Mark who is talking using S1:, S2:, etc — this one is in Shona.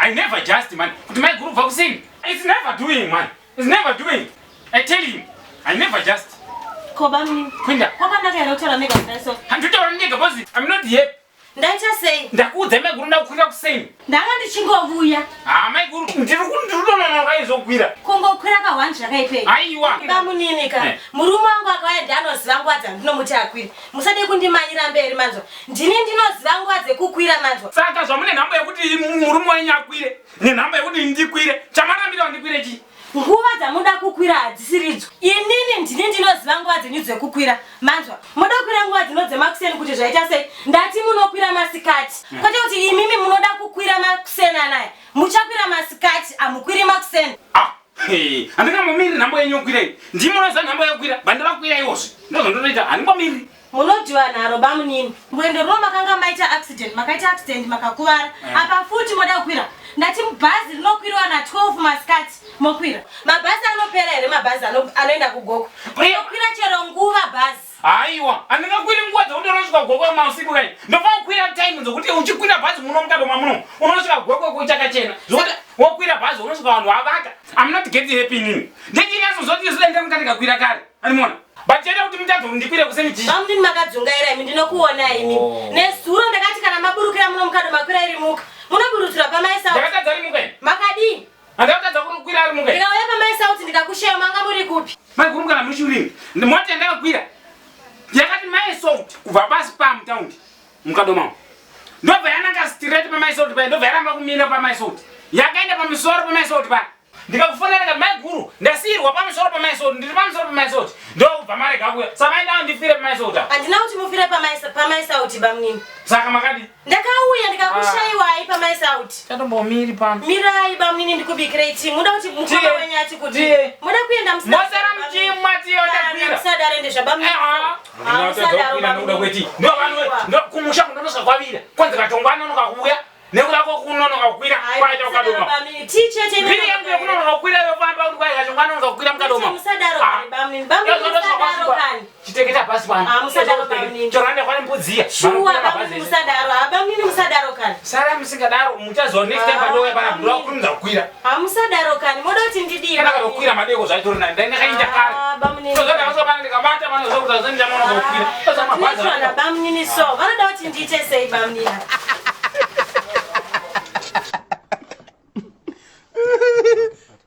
S1: I never just, man. But my group vaccine, it's never doing, man. It's never doing. I tell you, I never just.
S2: Kobami.
S1: Kwenda.
S2: Kwamba ndaka yanotora nega ndaso.
S1: Handitotora nega bosi. I'm not here.
S2: Ndaita sei.
S1: Ndakuudza my group ndakukwira kuseni.
S2: Ndanga ndichingovuya.
S1: My group ndinononoka izokwira.
S2: Kungokwira ka1 zvakaipei.
S1: Aiwa.
S2: Bamunini ka. Murume wangu akaenda anoziva nguva dzandinomuti akwira. Musade kundimanyira mberi manzwa. Ndini ndinoziva nguva dzekukwira manzwa.
S1: Saka zvamune nhamba yekuti murume wenyu akwire. Nenhamba yekuti ndikwire. Chamarambira ndikwire chi?
S2: Nguva dzamuda kukwira hadzisiridzo. Inini ndini ndinoziva nguva dzenyu dzekukwira. Manzwa, muda kukwira nguva dzinodze makuseni kuti zvaita sei? Ndati munokwira masikati. Kwete kuti imimi munoda kukwira makuseni anaya. Muchakwira masikati, amukwiri makuseni.
S1: Handingambomiri nhambo yenyu yokwirei. Ndimunoziva nhambo yokwira. Bandavakwira iwozve. Ndozvandinoita handingomiri.
S2: Munodhiwa naro bamunini. Mwendo runo makanga maita accident makakuvara. Apa futi moda kukwira. Ndati bhazi rinokwirwa na 12 masikati mokwira. Mabhazi anopera here mabhazi anoenda kugoko. Mokwira chero nguva bhazi.
S1: Aiwa, handingakwiri nguva dzokuti unosvika goko mausiku kai. Ndofana kukwira time dzokuti uchikwira bhazi muno mukadoma muno. Unosvika goko kuchakachena. Zvokuti wokwira bhazi unosvika vanhu vavata. I'm not getting happy nini. Ndichinyatsozoti zvidenda mukati kakwira kare. Animona? But cheda kuti mutadzo ndikwire kuseni chi.
S2: Bamudini makadzungaira imi ndinokuona imi. Nezuro ndakati kana maburukira muno mukadoma makwira iri muka. Munoburutsira pamaisa.
S1: Ndakatadza ri muka.
S2: Makadini.
S1: Handakatadza kukwira ari muka.
S2: Ndikauya pamaisa kuti ndikakushaya manga muri kupi.
S1: Maiguru kana muri chiurimi. Ndimoti ndakakwira. Yakati maisauti kubva pasi pamutaundi mukadoma. Ndobva yananga straight pamaisauti pa ndobva yaramba kumira pamaisauti. Yakaenda pamusoro pamaisauti pa. Ndikakufonera kuti maiguru ndasirwa pamusoro pamaisauti ndiri pamusoro pamaisauti. Ndobva marega kuya. Samaenda ndifire pamaisauti.
S2: Andina kuti mufire pamaisauti bamunini.
S1: Saka makadi.
S2: Ndakauya ndikakushaiwa ai pamaisauti.
S1: Chatombomiri pano.
S2: Mirai bamunini ndikubikire chi. Muda kuti mukoma wenyu ati kuti. Muda kuenda musadaro.
S1: Mosara mchimwa tiyo ndakwira.
S2: Musadaro ndezva bamunini.
S1: Musadaro ndakuda kweti. Ndo vanhu ndo kumusha kundonosa kwavira. Kwanza katongwana nokakuya. Nekulako kunonoka kukwira kwaita ukadoma.
S2: Tiche chene.
S1: Vini yangu yakunonoka kukwira yofamba kuti kwaita katongwana nokakukwira mukadoma.
S2: Musadaro bamunini. Bamunini musadaro kani.
S1: Chiteketa pasi pano.
S2: Musadaro bamunini.
S1: Choranda kwani mpudziya.
S2: Shuwa bamunini musadaro. Bamunini musadaro kani.
S1: Sara musingadaro muchazo next time padowe pana bula kurumza kukwira.
S2: Musadaro kani. Moda kuti ndidii.
S1: Kana kukwira madeko zvaitoro na ndanga kaita kare.
S2: Bamunini.
S1: Tozota vaso pana ndikabata pana zvokuti zanje mono kukwira. Tozama bhazi.
S2: Bamunini so. Vanoda kuti ndiite sei bamunini.